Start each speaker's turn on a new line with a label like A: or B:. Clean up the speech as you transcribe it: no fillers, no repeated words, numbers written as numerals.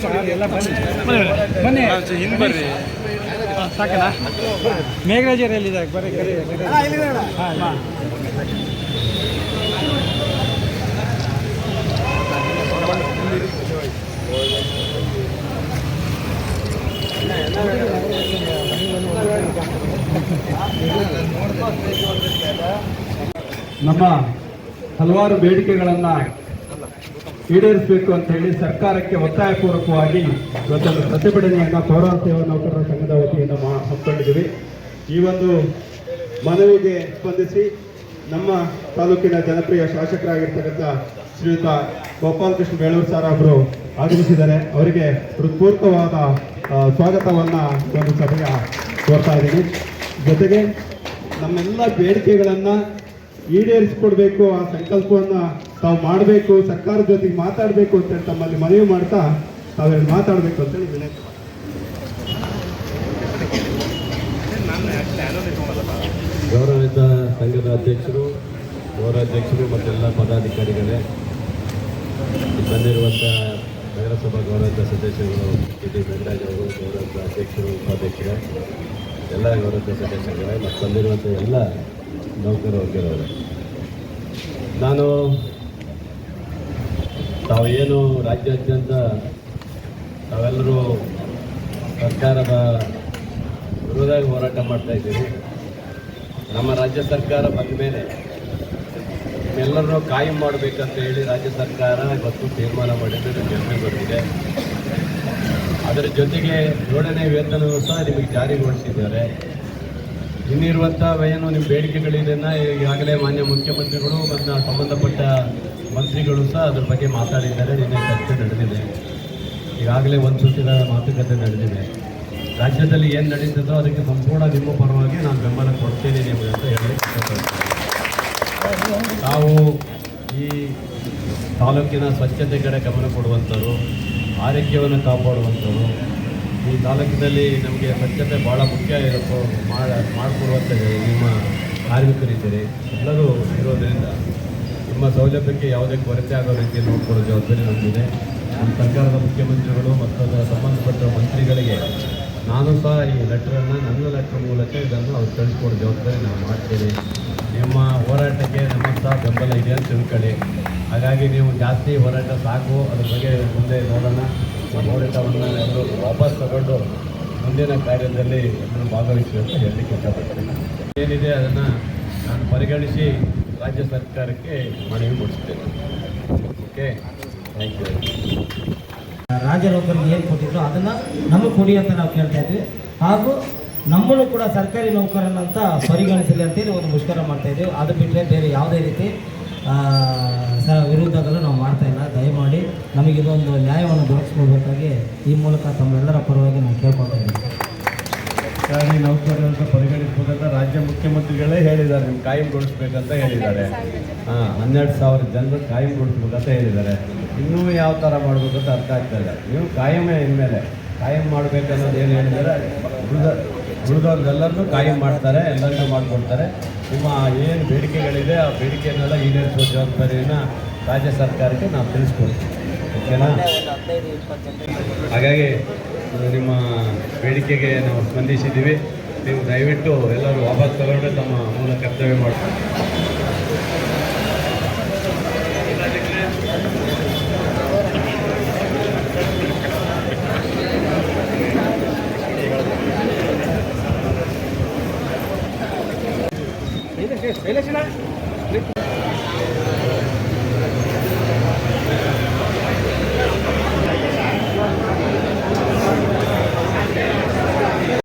A: Sir ಎಲ್ಲ ಬನ್ನಿ ಹಿಂದೆ ಬರ್ರಿ ಸಾಕಲ್ಲ ಮೇಘರಾಜರು ಎಲ್ಲಿದ್ದಾರೆ ಬರ್ರಿ ಕರಿ ಹಾಂ
B: ನಮ್ಮ ಹಲವಾರು ಬೇಡಿಕೆಗಳನ್ನು ಈಡೇರಿಸಬೇಕು ಅಂತ ಹೇಳಿ ಸರ್ಕಾರಕ್ಕೆ ಒತ್ತಾಯಪೂರ್ವಕವಾಗಿ ಇವತ್ತೊಂದು ಪ್ರತಿಭಟನೆಯನ್ನು ಪೌರ ಸೇವಾ ನೌಕರರ ಸಂಘದ ವತಿಯಿಂದ ಹಮ್ಮಿಕೊಂಡಿದ್ದೀವಿ. ಈ ಒಂದು ಮನವಿಗೆ ಸ್ಪಂದಿಸಿ ನಮ್ಮ ತಾಲೂಕಿನ ಜನಪ್ರಿಯ ಶಾಸಕರಾಗಿರ್ತಕ್ಕಂಥ ಶ್ರೀಯುತ ಗೋಪಾಲಕೃಷ್ಣ ಬೇಳೂರು ಸರ್ ಅವರು ಆಗಮಿಸಿದ್ದಾರೆ. ಅವರಿಗೆ ಹೃತ್ಪೂರ್ವಕವಾದ ಸ್ವಾಗತವನ್ನು ಒಂದು ಸಭೆಗೆ ಕೋರ್ತಾ ಇದ್ದೀನಿ. ಜೊತೆಗೆ ನಮ್ಮೆಲ್ಲ ಬೇಡಿಕೆಗಳನ್ನು ಈಡೇರಿಸಿಕೊಡ್ಬೇಕು, ಆ ಸಂಕಲ್ಪವನ್ನು ತಾವು ಮಾಡಬೇಕು, ಸರ್ಕಾರದ ಜೊತೆಗೆ ಮಾತಾಡಬೇಕು ಅಂತೇಳಿ ತಮ್ಮಲ್ಲಿ ಮನವಿ ಮಾಡ್ತಾ ತಾವೇನು ಮಾತಾಡಬೇಕು ಅಂತೇಳಿ ವಿನಂತಿ.
C: ಗೌರವಿತ ಸಂಘದ ಅಧ್ಯಕ್ಷರು, ಗೌರವಾಧ್ಯಕ್ಷರು ಮತ್ತೆಲ್ಲ ಪದಾಧಿಕಾರಿಗಳೇ, ಬಂದಿರುವಂಥ ನಗರಸಭಾ ಗೌರವಿತ ಸದಸ್ಯರು ಟಿ ವೆಂಕಟರಾಜ್ ಅವರು, ಗೌರವಿತ ಅಧ್ಯಕ್ಷರು, ಉಪಾಧ್ಯಕ್ಷರು, ಎಲ್ಲ ಗೌರವಿತ ಸದಸ್ಯರುಗಳೇ ಮತ್ತು ಬಂದಿರುವಂಥ ಎಲ್ಲ ನೌಕರ ವರ್ಗದವರು, ನಾನು ತಾವೇನು ರಾಜ್ಯಾದ್ಯಂತ ತಾವೆಲ್ಲರೂ ಸರ್ಕಾರದ ವಿರೋಧ ಹೋರಾಟ ಮಾಡ್ತಾಯಿದ್ದೀರಿ. ನಮ್ಮ ರಾಜ್ಯ ಸರ್ಕಾರ ಬಂದ ಮೇಲೆ ಎಲ್ಲರನ್ನೂ ಕಾಯಂ ಮಾಡಬೇಕಂತ ಹೇಳಿ ರಾಜ್ಯ ಸರ್ಕಾರ ಇವತ್ತು ತೀರ್ಮಾನ ಮಾಡಿದ್ದು ನಿಮಗೆ ಬಂದಿದೆ. ಅದರ ಜೊತೆಗೆ 7ನೇ ವೇತನವೂ ಸಹ ನಿಮಗೆ ಜಾರಿಗೊಳಿಸಿದ್ದಾರೆ. ಇನ್ನಿರುವಂಥ ಏನು ನಿಮ್ಮ ಬೇಡಿಕೆಗಳಿದೆಯನ್ನ ಈಗಾಗಲೇ ಮಾನ್ಯ ಮುಖ್ಯಮಂತ್ರಿಗಳು ಮತ್ತು ಸಂಬಂಧಪಟ್ಟ ಮಂತ್ರಿಗಳು ಸಹ ಅದ್ರ ಬಗ್ಗೆ ಮಾತಾಡಿದ್ದಾರೆ. ನಿನ್ನೆ ಚರ್ಚೆ ನಡೆದಿದೆ. ಈಗಾಗಲೇ ಒಂದು ಸುತ್ತಿನ ಮಾತುಕತೆ ನಡೆದಿದೆ. ರಾಜ್ಯದಲ್ಲಿ ಏನು ನಡೀತದೋ ಅದಕ್ಕೆ ಸಂಪೂರ್ಣ ನಿಮ್ಮ ಪರವಾಗಿ ನಾನು ಬೆಂಬಲ ಕೊಡ್ತೇನೆ ನಿಮಗೆ ಅಂತ ಹೇಳಿ ನಾವು ಈ ತಾಲೂಕಿನ ಸ್ವಚ್ಛತೆ ಕಡೆ ಗಮನ ಕೊಡುವಂಥವ್ರು, ಆರೋಗ್ಯವನ್ನು ಕಾಪಾಡುವಂಥವ್ರು. ಈ ತಾಲೂಕಿನಲ್ಲಿ ನಮಗೆ ಸ್ವಚ್ಛತೆ ಭಾಳ ಮುಖ್ಯ ಮಾಡಿಕೊಡುವಂಥ ನಿಮ್ಮ ಕಾರ್ಮಿಕರಿದ್ದೀರಿ. ಎಲ್ಲರೂ ಇರೋದರಿಂದ ನಿಮ್ಮ ಸೌಲಭ್ಯಕ್ಕೆ ಯಾವುದೇ ಕೊರತೆ ಆಗೋ ರೀತಿ ನೋಡ್ಕೊಳ್ಳೋ ಜವಾಬ್ದಾರಿ ನಮಗಿದೆ. ನಮ್ಮ ಸರ್ಕಾರದ ಮುಖ್ಯಮಂತ್ರಿಗಳು ಮತ್ತು ಅದರ ಸಂಬಂಧಪಟ್ಟ ಮಂತ್ರಿಗಳಿಗೆ ನಾನು ಸಹ ಈ ಲೆಟ್ರನ್ನು ನನ್ನ ಲೆಟ್ರ್ ಮೂಲಕ ಇದನ್ನು ಅವ್ರು ಕಳಿಸ್ಕೊಡೋ ಜವಾಬ್ದಾರಿ ನಾವು ಮಾಡ್ತೀವಿ. ನಿಮ್ಮ ಹೋರಾಟಕ್ಕೆ ನಮ್ಮ ಸಹ ಬೆಂಬಲ ಇದೆ ಅಂತ ತಿಳ್ಕೊಳ್ಳಿ. ಹಾಗಾಗಿ ನೀವು ಜಾಸ್ತಿ ಹೋರಾಟ ಸಾಕು, ಅದ್ರ ಬಗ್ಗೆ ಮುಂದೆ ನೋಡೋಣ. ಹೋರಾಟವನ್ನು ಎಲ್ಲರೂ ವಾಪಸ್ ತಗೊಂಡು ಮುಂದಿನ ಕಾರ್ಯದಲ್ಲಿ ಎಲ್ಲರೂ ಭಾಗವಹಿಸಿ ಅಂತ ಹೇಳಲಿಕ್ಕೆ ಇಷ್ಟಪಡ್ತೀನಿ. ಏನಿದೆ ಅದನ್ನು ನಾನು ಪರಿಗಣಿಸಿ ರಾಜ್ಯ ಸರ್ಕಾರಕ್ಕೆ ಮನವಿ ಮಾಡಿಸ್ತೇನೆ. Okay, thank you.
D: ರಾಜ್ಯ ನೌಕರಿಗೆ ಏನು ಕೊಟ್ಟಿದ್ರು ಅದನ್ನು ನಮಗೆ ಕೊಡಿ ಅಂತ ನಾವು ಕೇಳ್ತಾ ಇದ್ವಿ. ಹಾಗೂ ನಮ್ಮನ್ನು ಕೂಡ ಸರ್ಕಾರಿ ನೌಕರನಂತ ಪರಿಗಣಿಸಲಿ ಅಂತೇಳಿ ಒಂದು ಮುಷ್ಕರ ಮಾಡ್ತಾಯಿದ್ದೀವಿ. ಅದು ಬಿಟ್ಟರೆ ಬೇರೆ ಯಾವುದೇ ರೀತಿ ವಿರುದ್ಧಗಳು ನಾವು ಮಾಡ್ತಾಯಿಲ್ಲ. ದಯಮಾಡಿ ನಮಗಿದೊಂದು ನ್ಯಾಯವನ್ನು ದೊರಕಿಸ್ಕೊಳ್ಬೇಕಾಗಿ ಈ ಮೂಲಕ ತಮ್ಮೆಲ್ಲರ ಪರವಾಗಿ ನಾನು ಕೇಳ್ಕೊಳ್ತಾ ಇದ್ದೀನಿ.
C: ಸರ್ಕಾರಿ ನೌಕರರಂತ ಪರಿಗಣಿಸ್ಬೋದಂತ ರಾಜ್ಯ ಮುಖ್ಯಮಂತ್ರಿಗಳೇ ಹೇಳಿದ್ದಾರೆ. ನೀವು ಕಾಯಂಗೊಳಿಸ್ಬೇಕಂತ ಹೇಳಿದ್ದಾರೆ. 12,000 ಜನರು ಕಾಯಂಗೊಳಿಸ್ಬೇಕಂತ ಹೇಳಿದ್ದಾರೆ. ಇನ್ನೂ ಯಾವ ಥರ ಮಾಡಬೇಕಂತ ಅರ್ಥ ಆಗ್ತಾಯಿಲ್ಲ. ನೀವು ಕಾಯಮೇ ಇನ್ಮೇಲೆ ಕಾಯಂ ಮಾಡಬೇಕನ್ನೋದು ಏನು ಹೇಳಿದ್ದಾರೆ. ಉಳಿದವ್ರಿಗೆಲ್ಲರನ್ನೂ ಕಾಯಂ ಮಾಡ್ತಾರೆ, ಎಲ್ಲರನ್ನೂ ಮಾಡಿಕೊಡ್ತಾರೆ. ನಿಮ್ಮ ಏನು ಬೇಡಿಕೆಗಳಿದೆ ಆ ಬೇಡಿಕೆಯನ್ನೆಲ್ಲ ಈಡೇರಿಸುವ ಜವಾಬ್ದಾರಿಯನ್ನು ರಾಜ್ಯ ಸರ್ಕಾರಕ್ಕೆ ನಾವು ತಿಳಿಸ್ಕೊಡ್ತೀವಿ. ಓಕೆನಾ? ಹಾಗಾಗಿ ನಿಮ್ಮ ಬೇಡಿಕೆಗೆ ನಾವು ಸ್ಪಂದಿಸಿದ್ದೀವಿ. ನೀವು ದಯವಿಟ್ಟು ಎಲ್ಲರೂ ವಾಪಸ್ ತಗೊಂಡು ತಮ್ಮ ಮೂಲ ಕರ್ತವ್ಯ ಮಾಡ್ತಾರೆ.
A: ಶೈಲೇಶ್